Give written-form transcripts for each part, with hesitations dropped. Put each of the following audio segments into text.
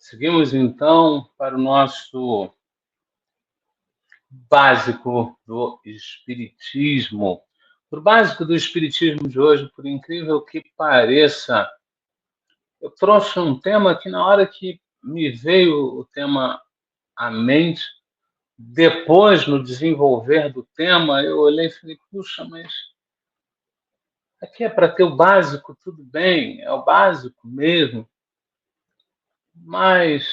Seguimos então para o nosso básico do Espiritismo. O básico do Espiritismo de hoje, por incrível que pareça, eu trouxe um tema que, na hora que me veio o tema à mente, depois, no desenvolver do tema, eu olhei e falei, puxa, mas aqui é para ter o básico, tudo bem, é o básico mesmo, mas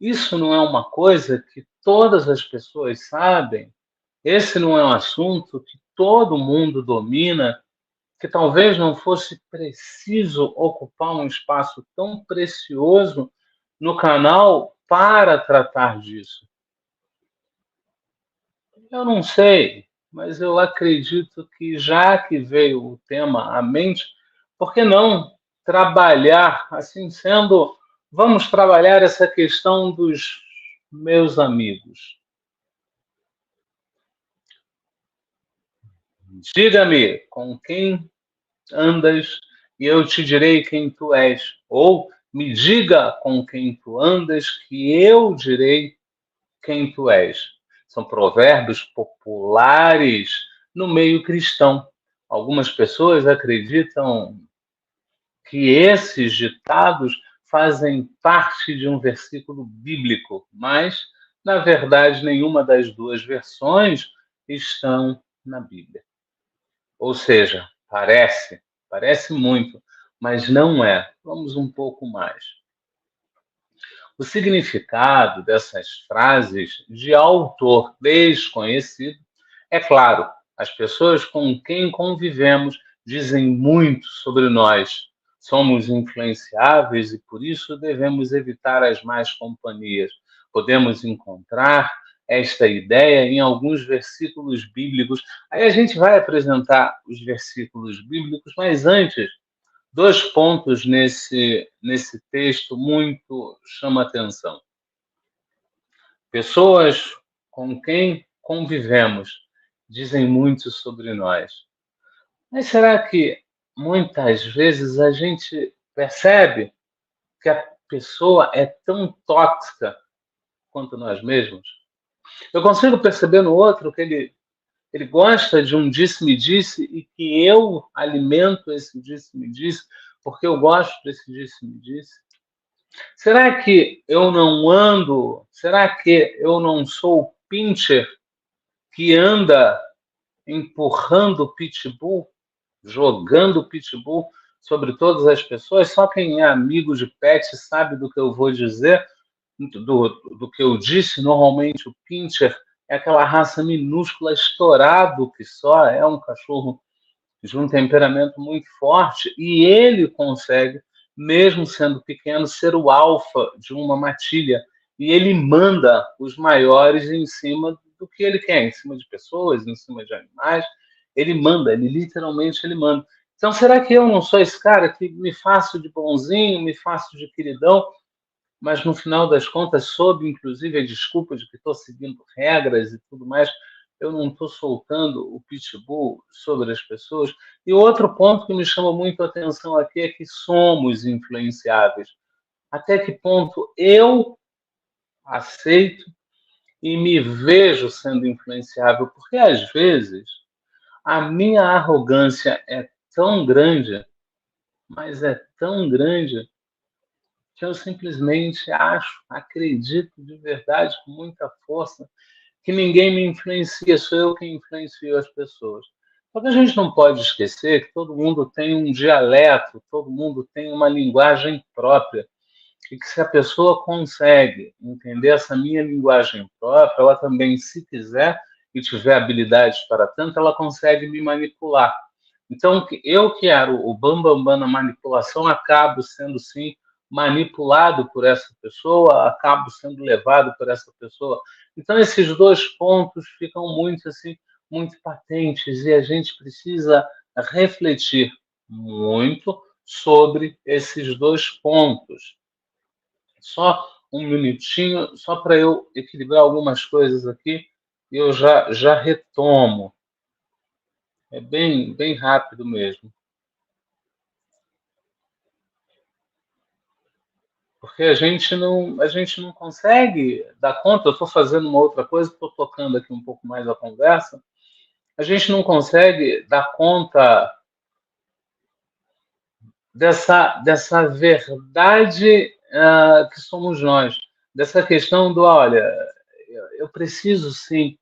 isso não é uma coisa que todas as pessoas sabem. Esse não é um assunto que todo mundo domina, que talvez não fosse preciso ocupar um espaço tão precioso no canal para tratar disso. Eu não sei, mas eu acredito que já que veio o tema à mente, por que não trabalhar, assim sendo, vamos trabalhar essa questão dos meus amigos. Diga-me com quem andas e eu te direi quem tu és. Ou me diga com quem tu andas que eu direi quem tu és. São provérbios populares no meio cristão. Algumas pessoas acreditam que esses ditados fazem parte de um versículo bíblico, mas, na verdade, nenhuma das duas versões estão na Bíblia. Ou seja, parece muito, mas não é. Vamos um pouco mais. O significado dessas frases de autor desconhecido é claro, as pessoas com quem convivemos dizem muito sobre nós. Somos influenciáveis e por isso devemos evitar as más companhias. Podemos encontrar esta ideia em alguns versículos bíblicos. Aí a gente vai apresentar os versículos bíblicos, mas antes, dois pontos nesse texto muito chamam a atenção. Pessoas com quem convivemos dizem muito sobre nós. Mas será que muitas vezes a gente percebe que a pessoa é tão tóxica quanto nós mesmos? Eu consigo perceber no outro que ele gosta de um disse-me-disse e que eu alimento esse disse-me-disse porque eu gosto desse disse-me-disse. Será que eu não ando? Será que eu não sou o pincher que anda empurrando o pitbull, jogando o pitbull sobre todas as pessoas? Só quem é amigo de pet sabe do que eu vou dizer, do que eu disse. Normalmente o pincher é aquela raça minúscula, estourado que só, é um cachorro de um temperamento muito forte e ele consegue, mesmo sendo pequeno, ser o alfa de uma matilha. E ele manda os maiores em cima do que ele quer, em cima de pessoas, em cima de animais. Ele manda, ele literalmente ele manda. Então, será que eu não sou esse cara que me faço de bonzinho, me faço de queridão, mas no final das contas, sob inclusive a desculpa de que estou seguindo regras e tudo mais, eu não estou soltando o pitbull sobre as pessoas? E outro ponto que me chama muito a atenção aqui é que somos influenciáveis. Até que ponto eu aceito e me vejo sendo influenciável? Porque às vezes a minha arrogância é tão grande, mas é tão grande que eu simplesmente acho, acredito de verdade, com muita força, que ninguém me influencia, sou eu quem influencio as pessoas. Só que a gente não pode esquecer que todo mundo tem um dialeto, todo mundo tem uma linguagem própria, e que se a pessoa consegue entender essa minha linguagem própria, ela também, se quiser e tiver habilidades para tanto, ela consegue me manipular. Então, eu que era o bambambam na manipulação, acabo sendo, sim, manipulado por essa pessoa, acabo sendo levado por essa pessoa. Então, esses dois pontos ficam muito, assim, muito patentes e a gente precisa refletir muito sobre esses dois pontos. Só um minutinho, só para eu equilibrar algumas coisas aqui, e eu já retomo. É bem rápido mesmo. porque a gente não consegue dar conta. Eu estou fazendo uma outra coisa, estou tocando aqui um pouco mais a conversa. A gente não consegue dar conta dessa verdade que somos nós, dessa questão do, olha, eu preciso sim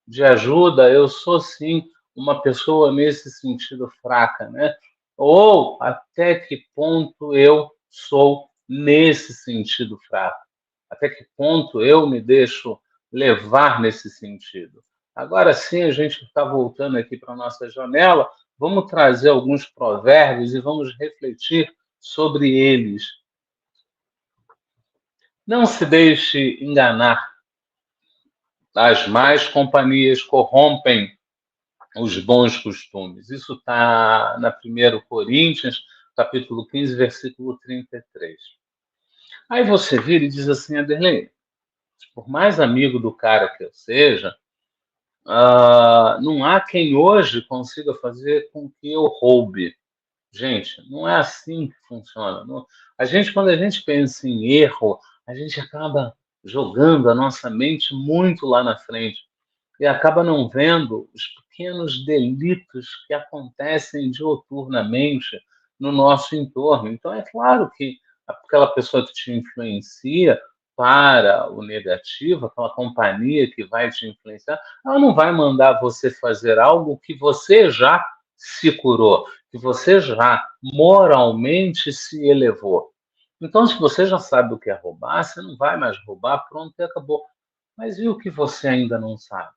de ajuda, eu sou sim uma pessoa nesse sentido fraca, né? Ou até que ponto eu sou nesse sentido fraco? Até que ponto eu me deixo levar nesse sentido? Agora sim, a gente está voltando aqui para a nossa janela, vamos trazer alguns provérbios e vamos refletir sobre eles. Não se deixe enganar. As más companhias corrompem os bons costumes. Isso está na 1 Coríntios, capítulo 15, versículo 33. Aí você vira e diz assim, Aderlei, por mais amigo do cara que eu seja, não há quem hoje consiga fazer com que eu roube. Gente, não é assim que funciona. Quando a gente pensa em erro, a gente acaba jogando a nossa mente muito lá na frente e acaba não vendo os pequenos delitos que acontecem diuturnamente no nosso entorno. Então, é claro que aquela pessoa que te influencia para o negativo, aquela companhia que vai te influenciar, ela não vai mandar você fazer algo que você já se curou, que você já moralmente se elevou. Então, se você já sabe o que é roubar, você não vai mais roubar, pronto, e acabou. Mas e o que você ainda não sabe?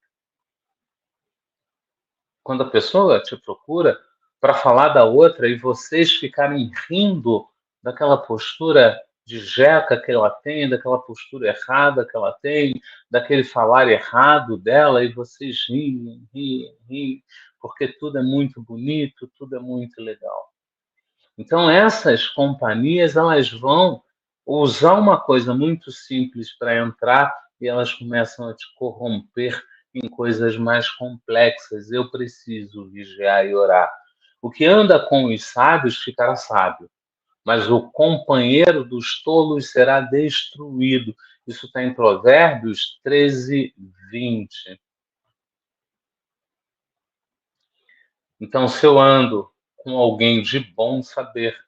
Quando a pessoa te procura para falar da outra e vocês ficarem rindo daquela postura de jeca que ela tem, daquela postura errada que ela tem, daquele falar errado dela, e vocês riem, riem, riem, porque tudo é muito bonito, tudo é muito legal. Então, essas companhias, elas vão usar uma coisa muito simples para entrar e elas começam a te corromper em coisas mais complexas. Eu preciso vigiar e orar. O que anda com os sábios ficará sábio, mas o companheiro dos tolos será destruído. Isso está em Provérbios 13, 20. Então, se eu ando com alguém de bom saber,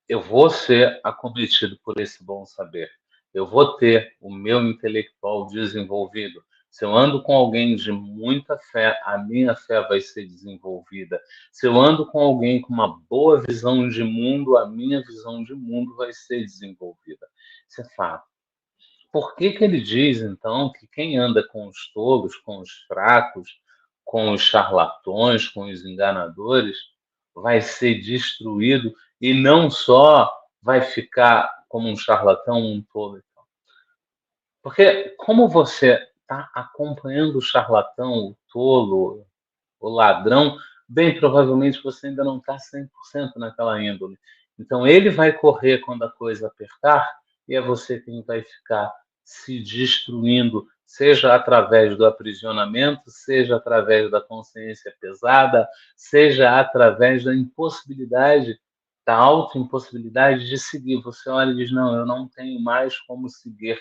eu vou ser acometido por esse bom saber. Eu vou ter o meu intelectual desenvolvido. Se eu ando com alguém de muita fé, a minha fé vai ser desenvolvida. Se eu ando com alguém com uma boa visão de mundo, a minha visão de mundo vai ser desenvolvida. Isso é fato. Por que que ele diz, então, que quem anda com os tolos, com os fracos, com os charlatões, com os enganadores, vai ser destruído e não só vai ficar como um charlatão, um tolo? Porque como você está acompanhando o charlatão, o tolo, o ladrão, bem provavelmente você ainda não está 100% naquela índole. Então ele vai correr quando a coisa apertar e é você quem vai ficar se destruindo, seja através do aprisionamento, seja através da consciência pesada, seja através da impossibilidade, da autoimpossibilidade de seguir. Você olha e diz, não, eu não tenho mais como seguir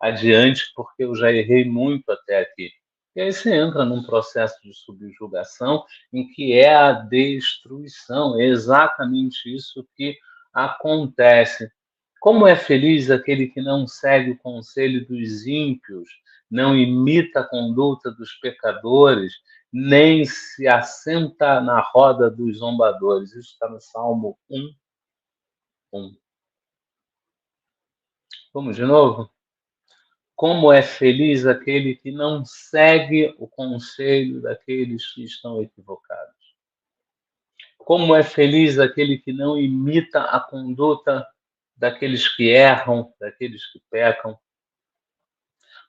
adiante porque eu já errei muito até aqui. E aí você entra num processo de subjugação em que é a destruição. É exatamente isso que acontece. Como é feliz aquele que não segue o conselho dos ímpios, não imita a conduta dos pecadores, nem se assenta na roda dos zombadores. Isso está no Salmo 1:1. Vamos de novo? Como é feliz aquele que não segue o conselho daqueles que estão equivocados. Como é feliz aquele que não imita a conduta daqueles que erram, daqueles que pecam.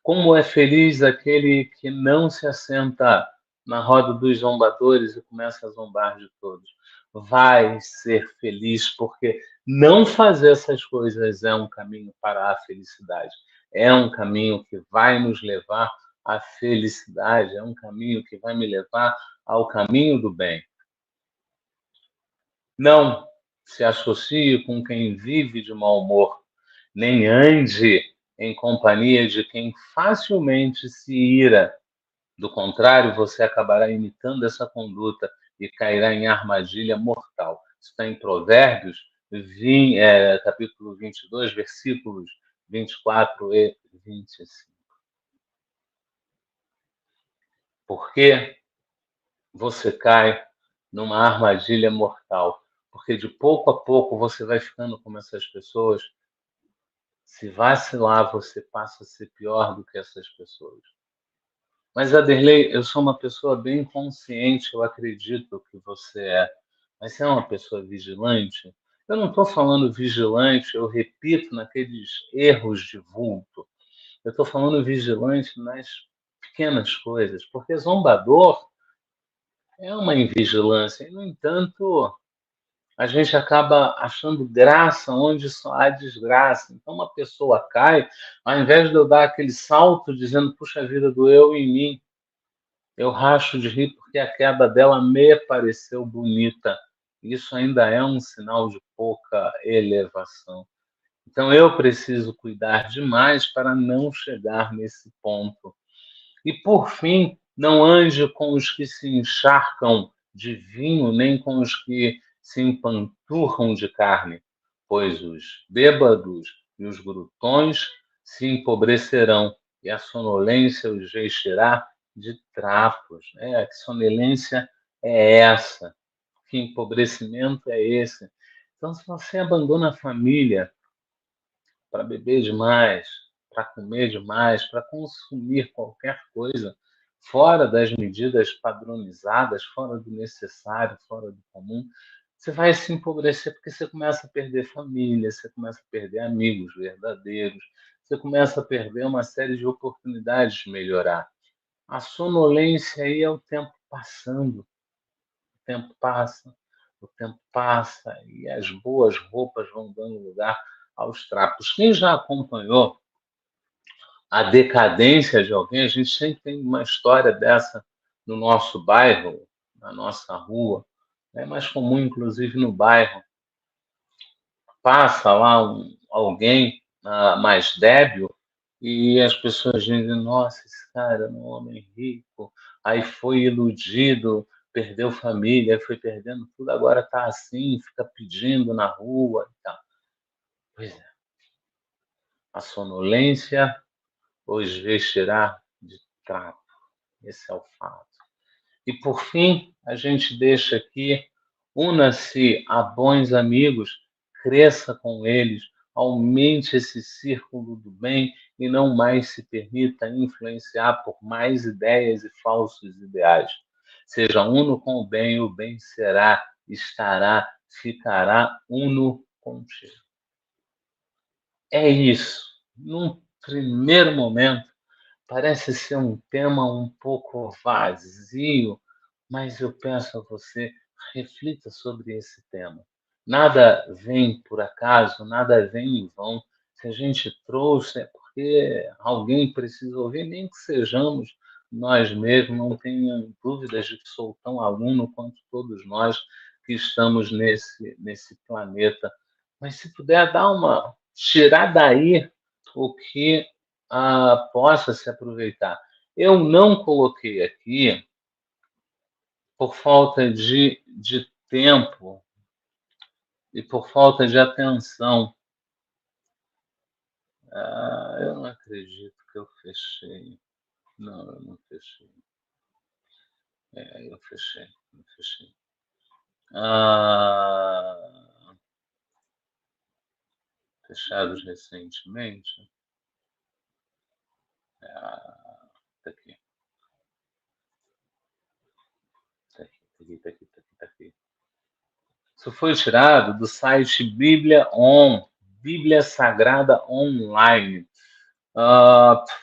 Como é feliz aquele que não se assenta na roda dos zombadores e começa a zombar de todos. Vai ser feliz, porque não fazer essas coisas é um caminho para a felicidade. É um caminho que vai nos levar à felicidade, é um caminho que vai me levar ao caminho do bem. Não se associe com quem vive de mau humor. nem ande em companhia de quem facilmente se ira. Do contrário, você acabará imitando essa conduta e cairá em armadilha mortal. Isso está em Provérbios, capítulo 22, versículos 24 e 25. Por que você cai numa armadilha mortal? Porque de pouco a pouco você vai ficando como essas pessoas. Se vacilar, você passa a ser pior do que essas pessoas. Mas, Aderlei, eu sou uma pessoa bem consciente, eu acredito que você é. Mas você é uma pessoa vigilante? Eu não estou falando vigilante, eu repito, naqueles erros de vulto. Eu estou falando vigilante nas pequenas coisas, porque zombador é uma invigilância. E, no entanto, a gente acaba achando graça onde só há desgraça. Então, uma pessoa cai, ao invés de eu dar aquele salto dizendo, puxa vida, doeu em mim, eu racho de rir porque a queda dela me pareceu bonita. Isso ainda é um sinal de pouca elevação. Então, eu preciso cuidar demais para não chegar nesse ponto. E, por fim, não ande com os que se encharcam de vinho, nem com os que se empanturram de carne, pois os bêbados e os glutões se empobrecerão, e a sonolência os vestirá de trapos. A sonolência é essa, que empobrecimento é esse. Então, se você abandona a família para beber demais, para comer demais, para consumir qualquer coisa fora das medidas padronizadas, fora do necessário, fora do comum, você vai se empobrecer porque você começa a perder família, você começa a perder amigos verdadeiros, você começa a perder uma série de oportunidades de melhorar. A sonolência aí é o tempo passando, o tempo passa, o tempo passa e as boas roupas vão dando lugar aos trapos. Quem já acompanhou a decadência de alguém, a gente sempre tem uma história dessa no nosso bairro, na nossa rua. É mais comum, inclusive, no bairro. Passa lá alguém mais débil e as pessoas dizem, nossa, esse cara é um homem rico, aí foi iludido, perdeu família, foi perdendo tudo, agora está assim, fica pedindo na rua e tal. Pois é, a sonolência os vestirá de trapo. Esse é o fato. E, por fim, a gente deixa aqui, una-se a bons amigos, cresça com eles, aumente esse círculo do bem e não mais se permita influenciar por mais ideias e falsos ideais. Seja uno com o bem será, estará, ficará uno contigo. É isso. Num primeiro momento, parece ser um tema um pouco vazio, mas eu peço a você, reflita sobre esse tema. Nada vem por acaso, nada vem em vão. Se a gente trouxe, é porque alguém precisa ouvir, nem que sejamos nós mesmos, não tenha dúvidas de que sou tão aluno quanto todos nós que estamos nesse planeta. Mas se puder dar tirar daí o que possa se aproveitar. Eu não coloquei aqui por falta de tempo e por falta de atenção. Eu não acredito que eu fechei. Não, eu não fechei. Eu fechei, eu fechei. Fechados recentemente. Tá aqui. Tá aqui, tá aqui, tá aqui, tá aqui, tá aqui. Isso foi tirado do site Bíblia Sagrada Online.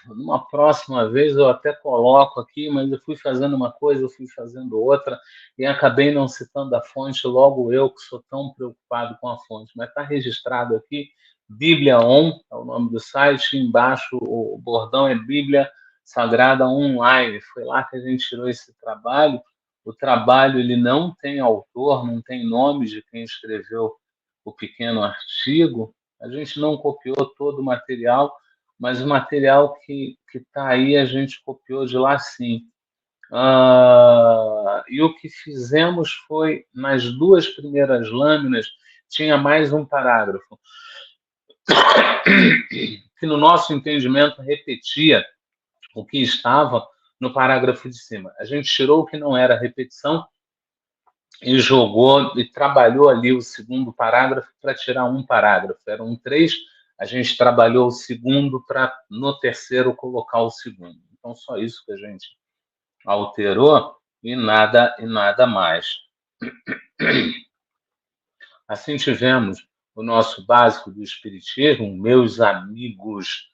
Numa próxima vez eu até coloco aqui, mas eu fui fazendo uma coisa, eu fui fazendo outra, e acabei não citando a fonte, logo eu que sou tão preocupado com a fonte. Mas está registrado aqui, Bíblia On, é o nome do site, embaixo o bordão é Bíblia Sagrada Online. Foi lá que a gente tirou esse trabalho. O trabalho ele não tem autor, não tem nome de quem escreveu o pequeno artigo, A gente não copiou todo o material, mas o material que está aí a gente copiou de lá sim. E o que fizemos foi, nas duas primeiras lâminas, tinha mais um parágrafo, que no nosso entendimento repetia o que estava no parágrafo de cima. A gente tirou o que não era repetição e jogou e trabalhou ali o segundo parágrafo para tirar um parágrafo. Eram três, a gente trabalhou o segundo para, no terceiro, colocar o segundo. Então, só isso que a gente alterou e nada mais. Assim tivemos o nosso básico do Espiritismo, meus amigos